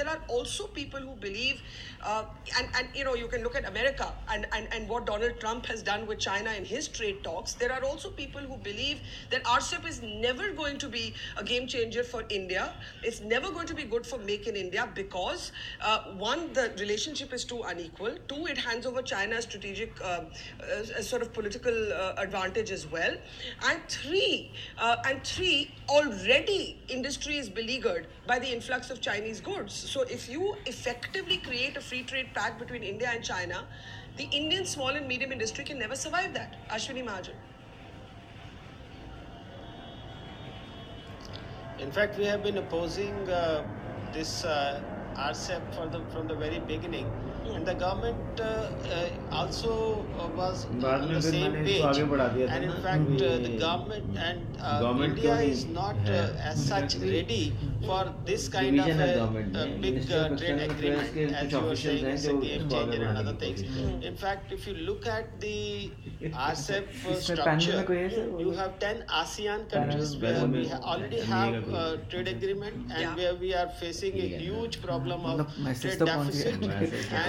there are also people who believe, and you can look at America and what Donald Trump has done with China in his trade talks. There are also people who believe that RCEP is never going to be a game changer for India. It's never going to be good for Make in India because, one, the relationship is too unequal. Two, it hands over China's strategic sort of political advantage as well. And three, already industry is beleaguered by the influx of Chinese goods. So if you effectively create a free trade pact between India and China, the Indian small and medium industry can never survive that. Ashwani, Mahajan. In fact, we have been opposing this RCEP from the very beginning, and the government also was on the same page. And in fact, the government and India is not as such ready for this kind of a big trade agreement, as you were saying, it's a game changer and other things. In fact, if you look at the RCEP structure, you have 10 ASEAN countries where we already have a trade agreement, and where we are facing a huge problem of trade deficit.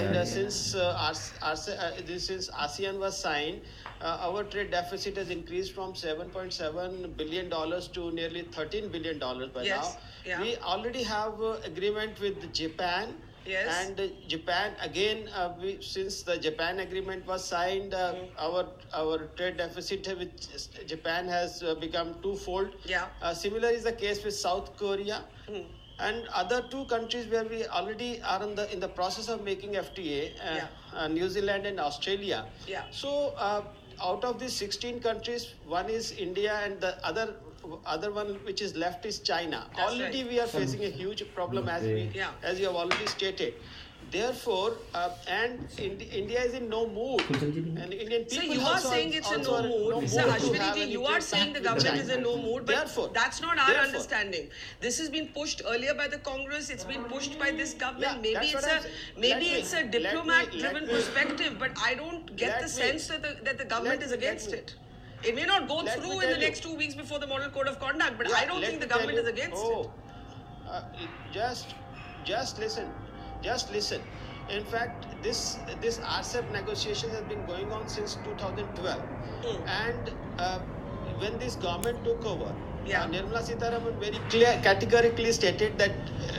And since ASEAN was signed, our trade deficit has increased from $7.7 billion to nearly $13 billion by now. Yeah. We already have agreement with Japan. Yes. And Japan again, since the Japan agreement was signed, our trade deficit with Japan has become twofold. Yeah. Similar is the case with South Korea. And other two countries where we already are in the process of making FTA, New Zealand and Australia. Yeah. So out of these 16 countries, one is India, and the other one which is left is China. That's already right. We are facing a huge problem, as you have already stated. Therefore, India is in no mood, and Indian people. So you are saying it's in no mood. Sir Ashwani, you are saying the government is in no mood, but that's not our understanding. This has been pushed earlier by the Congress. It's been pushed by this government. Yeah, maybe it's a diplomat-driven perspective, but I don't get the sense that the government is against it. It may not go through in the next 2 weeks before the Model Code of Conduct, but I don't think the government is against it. Just listen. Just listen. In fact, this RCEP negotiation has been going on since 2012. And when this government took over, Nirmala Sitharaman very categorically stated that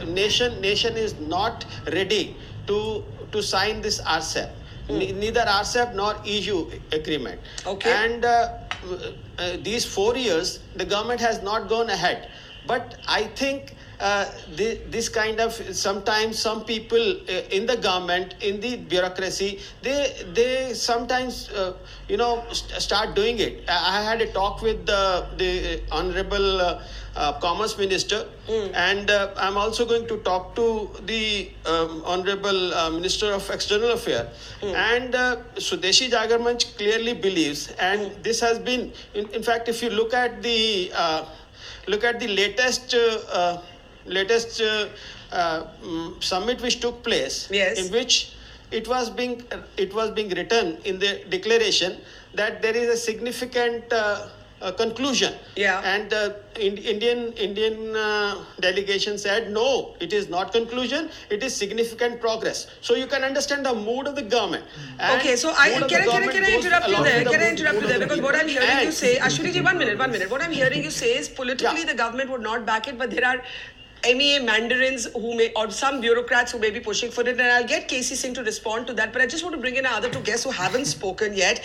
nation is not ready to sign this RCEP. Neither RCEP nor EU agreement. Okay. And these 4 years, the government has not gone ahead. But I think this kind of, sometimes some people in the government, in the bureaucracy, they sometimes start doing it. I had a talk with the honorable Commerce Minister, and I'm also going to talk to the honorable Minister of External Affairs. And Swadeshi Jagran clearly believes, and this has been, in fact, if you look at the latest summit which took place, in which it was being written in the declaration that there is a significant conclusion. Yeah. And Indian delegation said no, it is not conclusion, it is significant progress. So you can understand the mood of the government. Okay, so can I interrupt you there? Can I interrupt you there? Because what I'm hearing you say, Ashwani ji, one minute. What I'm hearing you say is politically the government would not back it, but there are MEA mandarins or some bureaucrats who may be pushing for it, and I'll get KC Singh to respond to that. But I just want to bring in our other two guests who haven't spoken yet.